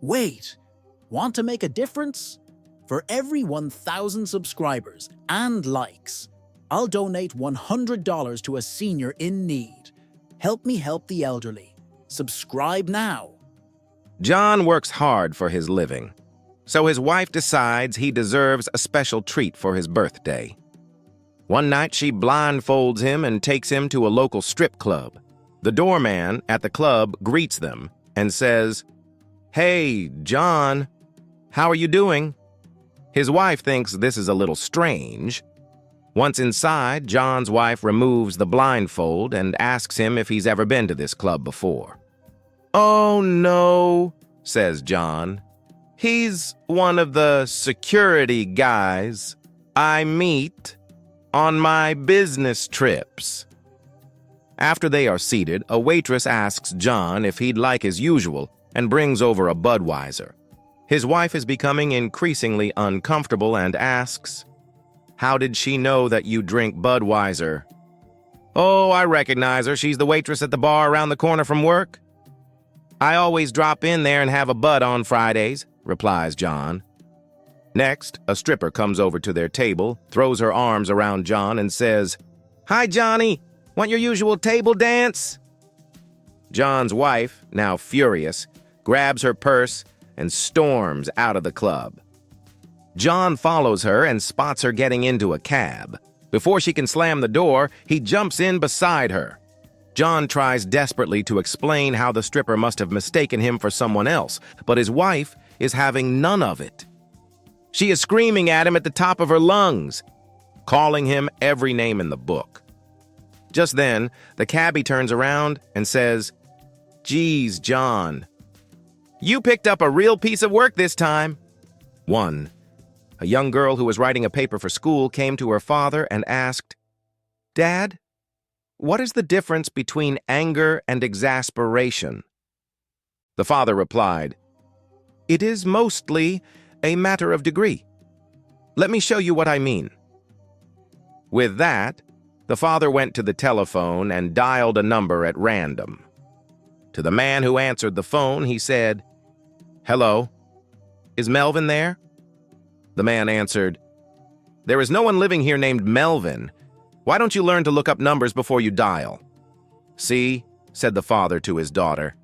Wait, want to make a difference? For every 1,000 subscribers and likes, I'll donate $100 to a senior in need. Help me help the elderly. Subscribe now. John works hard for his living, so his wife decides he deserves a special treat for his birthday. One night, she blindfolds him and takes him to a local strip club. The doorman at the club greets them and says, "Hey, John, how are you doing?" His wife thinks this is a little strange. Once inside, John's wife removes the blindfold and asks him if he's ever been to this club before. "Oh, no," says John. "He's one of the security guys I meet on my business trips." After they are seated, a waitress asks John if he'd like his usual and brings over a Budweiser. His wife is becoming increasingly uncomfortable and asks, "How did she know that you drink Budweiser?" "Oh, I recognize her. She's the waitress at the bar around the corner from work. I always drop in there and have a Bud on Fridays," replies John. Next, a stripper comes over to their table, throws her arms around John and says, "Hi, Johnny. Want your usual table dance?" John's wife, now furious, grabs her purse and storms out of the club. John follows her and spots her getting into a cab. Before she can slam the door, he jumps in beside her. John tries desperately to explain how the stripper must have mistaken him for someone else, but his wife is having none of it. She is screaming at him at the top of her lungs, calling him every name in the book. Just then, the cabbie turns around and says, "Geez, John, you picked up a real piece of work this time." A young girl who was writing a paper for school came to her father and asked, "Dad, what is the difference between anger and exasperation?" The father replied, "It is mostly a matter of degree. Let me show you what I mean." With that, the father went to the telephone and dialed a number at random. To the man who answered the phone, he said, "Hello, is Melvin there?" The man answered, "There is no one living here named Melvin. Why don't you learn to look up numbers before you dial?" "See," said the father to his daughter,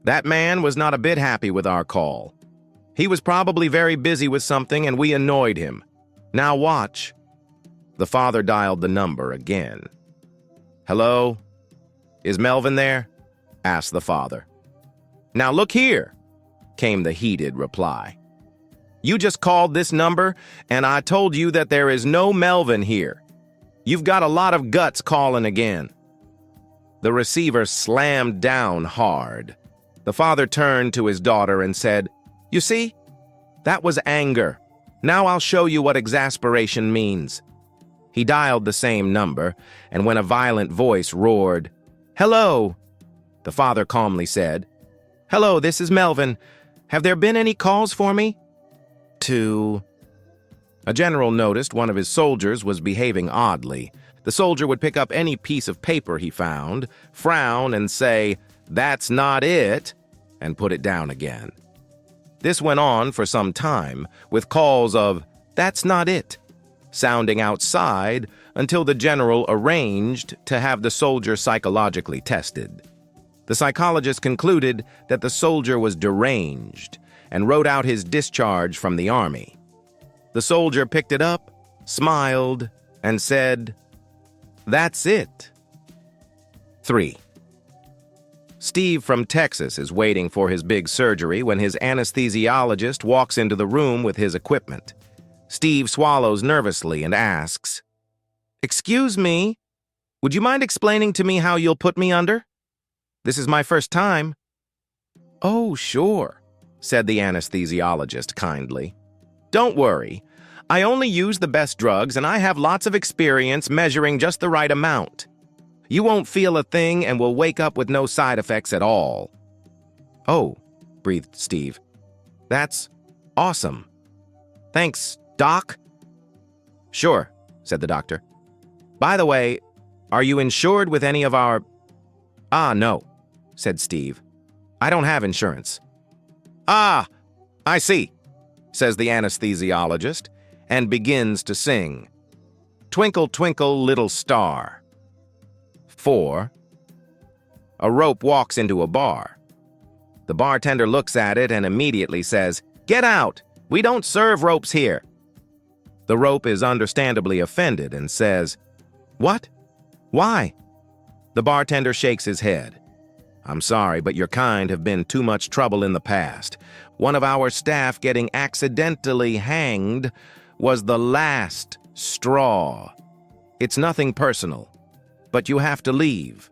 "that man was not a bit happy with our call. He was probably very busy with something and we annoyed him. Now watch." The father dialed the number again. "Hello, is Melvin there?" asked the father. "Now look here," came the heated reply. "You just called this number, and I told you that there is no Melvin here. You've got a lot of guts calling again." The receiver slammed down hard. The father turned to his daughter and said, "You see, that was anger. Now I'll show you what exasperation means." He dialed the same number, and when a violent voice roared, "Hello," the father calmly said, "Hello, this is Melvin. Have there been any calls for me?" A general noticed one of his soldiers was behaving oddly. The soldier would pick up any piece of paper he found, frown and say, "That's not it," and put it down again. This went on for some time, with calls of, "That's not it," sounding outside until the general arranged to have the soldier psychologically tested. The psychologist concluded that the soldier was deranged and wrote out his discharge from the army. The soldier picked it up, smiled, and said, "That's it." 3. Steve from Texas is waiting for his big surgery when his anesthesiologist walks into the room with his equipment. Steve swallows nervously and asks, "Excuse me, would you mind explaining to me how you'll put me under? This is my first time." "Oh, sure," said the anesthesiologist kindly. "Don't worry. I only use the best drugs and I have lots of experience measuring just the right amount. You won't feel a thing and will wake up with no side effects at all." "Oh," breathed Steve. "That's awesome. Thanks, Doc." "Sure," said the doctor. "By the way, are you insured with any of our—" "No," said Steve. "I don't have insurance." "Ah, I see," says the anesthesiologist, and begins to sing. "Twinkle, twinkle, little star." 4. A rope walks into a bar. The bartender looks at it and immediately says, "Get out! We don't serve ropes here." The rope is understandably offended and says, "What? Why?" The bartender shakes his head. "I'm sorry, but your kind have been too much trouble in the past. One of our staff getting accidentally hanged was the last straw. It's nothing personal, but you have to leave."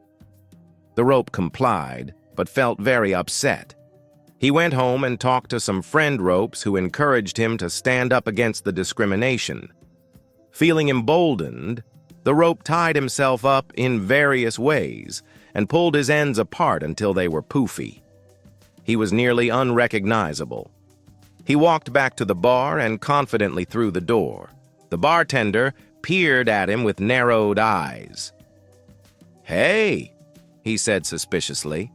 The rope complied, but felt very upset. He went home and talked to some friend ropes who encouraged him to stand up against the discrimination. Feeling emboldened, the rope tied himself up in various ways and pulled his ends apart until they were poofy. He was nearly unrecognizable. He walked back to the bar and confidently through the door. The bartender peered at him with narrowed eyes. "Hey," he said suspiciously,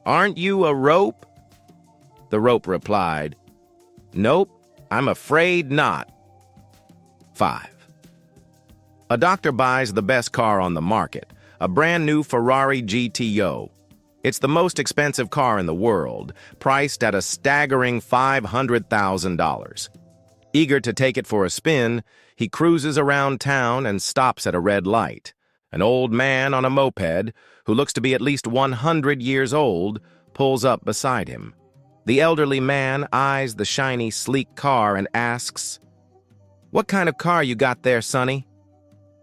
"aren't you a rope?" The rope replied, "Nope, I'm afraid not." 5. A doctor buys the best car on the market, a brand new Ferrari GTO. It's the most expensive car in the world, priced at a staggering $500,000. Eager to take it for a spin, he cruises around town and stops at a red light. An old man on a moped, who looks to be at least 100 years old, pulls up beside him. The elderly man eyes the shiny, sleek car and asks, "What kind of car you got there, sonny?"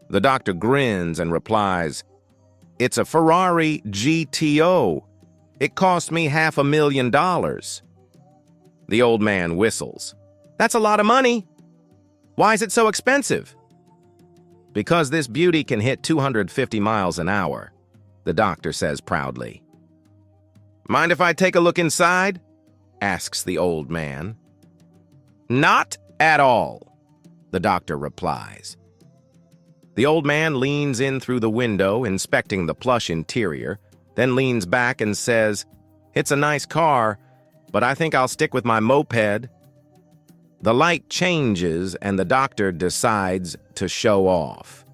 The doctor grins and replies, "It's a Ferrari GTO. It cost me $500,000. The old man whistles. "That's a lot of money. Why is it so expensive?" "Because this beauty can hit 250 miles an hour, the doctor says proudly. "Mind if I take a look inside?" asks the old man. "Not at all," the doctor replies. The old man leans in through the window, inspecting the plush interior, then leans back and says, "It's a nice car, but I think I'll stick with my moped." The light changes and the doctor decides to show off.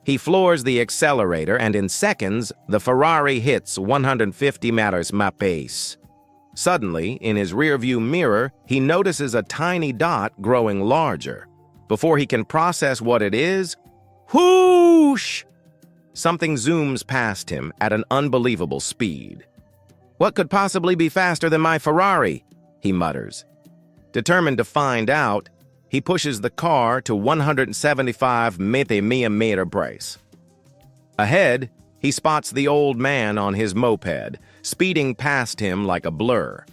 He floors the accelerator and in seconds, the Ferrari hits 150 meters per pace. Suddenly, in his rearview mirror, he notices a tiny dot growing larger. Before he can process what it is, whoosh! Something zooms past him at an unbelievable speed. "What could possibly be faster than my Ferrari?" he mutters. Determined to find out, he pushes the car to 175 mph brace. Ahead, he spots the old man on his moped, speeding past him like a blur.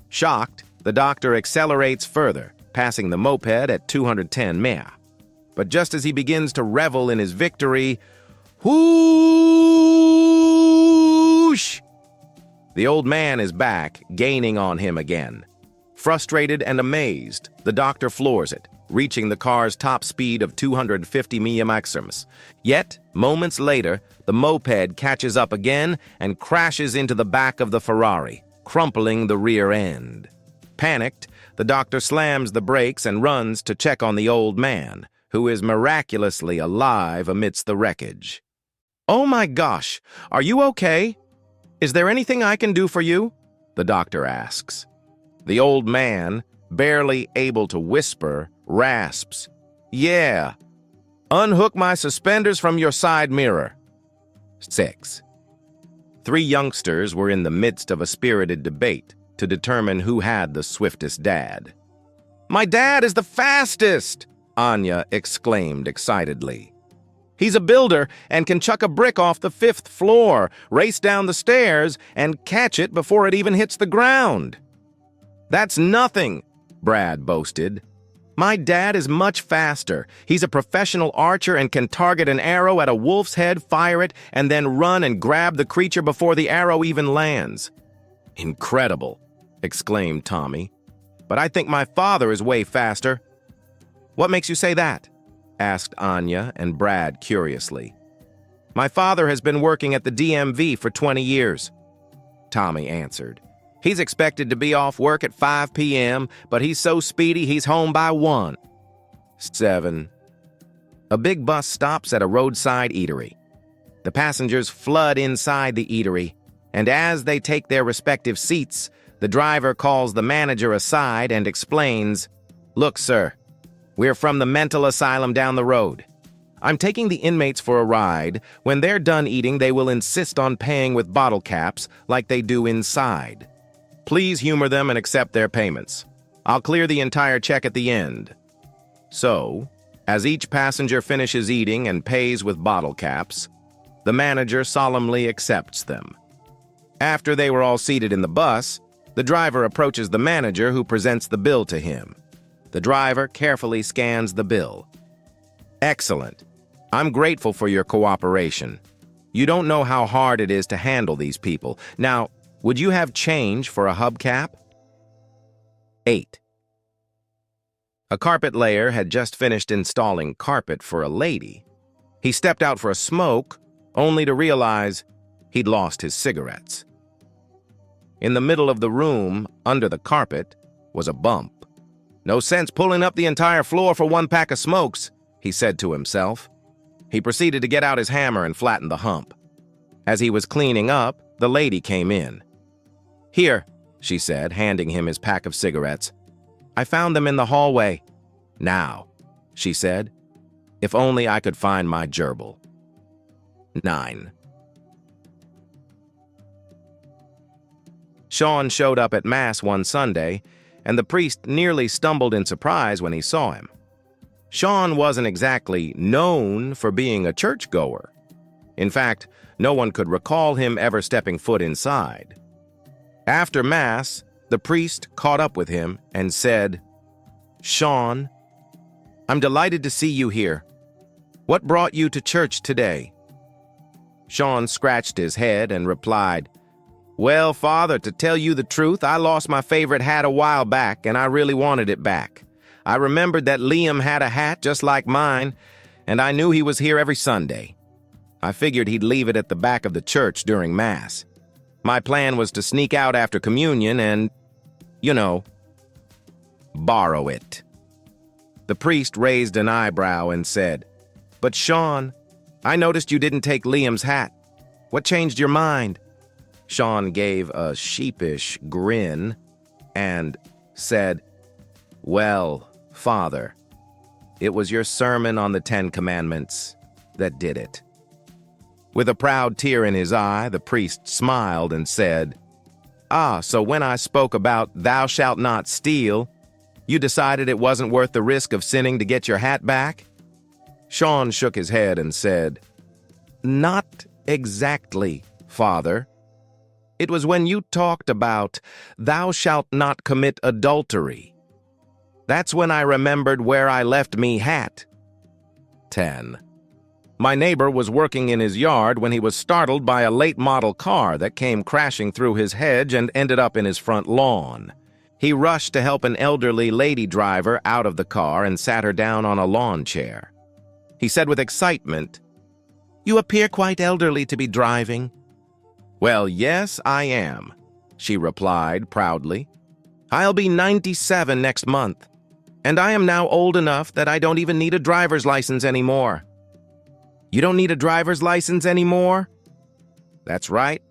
Shocked, the doctor accelerates further, passing the moped at 210 mph. But just as he begins to revel in his victory, whoosh! The old man is back, gaining on him again. Frustrated and amazed, the doctor floors it, reaching the car's top speed of 250 mph. Yet, moments later, the moped catches up again and crashes into the back of the Ferrari, crumpling the rear end. Panicked, the doctor slams the brakes and runs to check on the old man, who is miraculously alive amidst the wreckage. "Oh my gosh, are you okay? Is there anything I can do for you?" the doctor asks. The old man, barely able to whisper, rasps, "Yeah. Unhook my suspenders from your side mirror." 6. 3 youngsters were in the midst of a spirited debate to determine who had the swiftest dad. "My dad is the fastest!" Anya exclaimed excitedly. "He's a builder and can chuck a brick off the 5th floor, race down the stairs, and catch it before it even hits the ground." "That's nothing," Brad boasted. "My dad is much faster. He's a professional archer and can target an arrow at a wolf's head, fire it, and then run and grab the creature before the arrow even lands." "Incredible," exclaimed Tommy. "But I think my father is way faster." "What makes you say that?" asked Anya and Brad curiously. "My father has been working at the DMV for 20 years, Tommy answered. He's expected to be off work at 5 p.m., but he's so speedy he's home by 1. 7. A big bus stops at a roadside eatery. The passengers flood inside the eatery, and as they take their respective seats, the driver calls the manager aside and explains, "Look, sir, we're from the mental asylum down the road. I'm taking the inmates for a ride. When they're done eating, they will insist on paying with bottle caps like they do inside. Please humor them and accept their payments. I'll clear the entire check at the end." So, as each passenger finishes eating and pays with bottle caps, the manager solemnly accepts them. After they were all seated in the bus, the driver approaches the manager, who presents the bill to him. The driver carefully scans the bill. "Excellent. I'm grateful for your cooperation. You don't know how hard it is to handle these people. Now, would you have change for a hubcap?" 8. A carpet layer had just finished installing carpet for a lady. He stepped out for a smoke, only to realize he'd lost his cigarettes. In the middle of the room, under the carpet, was a bump. "No sense pulling up the entire floor for one pack of smokes," he said to himself. He proceeded to get out his hammer and flatten the hump. As he was cleaning up, the lady came in. "Here," she said, handing him his pack of cigarettes. "I found them in the hallway." "Now," she said, "if only I could find my gerbil." 9. Sean showed up at Mass one Sunday, and the priest nearly stumbled in surprise when he saw him. Sean wasn't exactly known for being a churchgoer. In fact, no one could recall him ever stepping foot inside. After Mass, the priest caught up with him and said, "Sean, I'm delighted to see you here. What brought you to church today?" Sean scratched his head and replied, "Well, Father, to tell you the truth, I lost my favorite hat a while back, and I really wanted it back. I remembered that Liam had a hat just like mine, and I knew he was here every Sunday. I figured he'd leave it at the back of the church during Mass. My plan was to sneak out after communion and, borrow it." The priest raised an eyebrow and said, "But Sean, I noticed you didn't take Liam's hat. What changed your mind?" Sean gave a sheepish grin and said, "Well, Father, it was your sermon on the 10 Commandments that did it." With a proud tear in his eye, the priest smiled and said, "Ah, so when I spoke about 'thou shalt not steal,' you decided it wasn't worth the risk of sinning to get your hat back?" Sean shook his head and said, "Not exactly, Father. It was when you talked about 'thou shalt not commit adultery.' That's when I remembered where I left me hat." 10. My neighbor was working in his yard when he was startled by a late model car that came crashing through his hedge and ended up in his front lawn. He rushed to help an elderly lady driver out of the car and sat her down on a lawn chair. He said with excitement, "You appear quite elderly to be driving." "Well, yes, I am," she replied proudly. "I'll be 97 next month, and I am now old enough that I don't even need a driver's license anymore." "You don't need a driver's license anymore?" "That's right.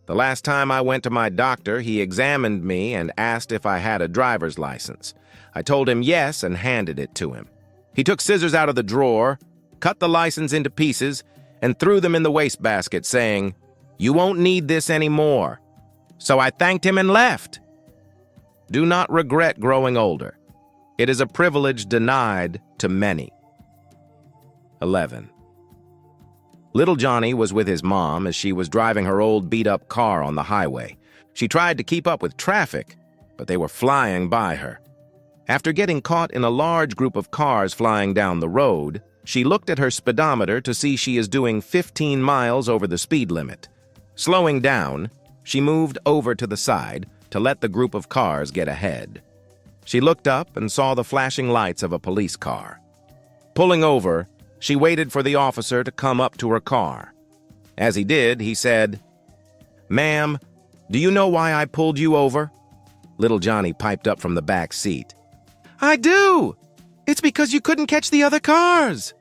The last time I went to my doctor, he examined me and asked if I had a driver's license. I told him yes and handed it to him. He took scissors out of the drawer, cut the license into pieces, and threw them in the wastebasket, saying, 'You won't need this anymore.' So I thanked him and left. Do not regret growing older. It is a privilege denied to many." 11. Little Johnny was with his mom as she was driving her old beat-up car on the highway. She tried to keep up with traffic, but they were flying by her. After getting caught in a large group of cars flying down the road, she looked at her speedometer to see she is doing 15 miles over the speed limit. Slowing down, she moved over to the side to let the group of cars get ahead. She looked up and saw the flashing lights of a police car. Pulling over, she waited for the officer to come up to her car. As he did, he said, "Ma'am, Do you know why I pulled you over? Little Johnny piped up from the back seat. I do! It's because you couldn't catch the other cars.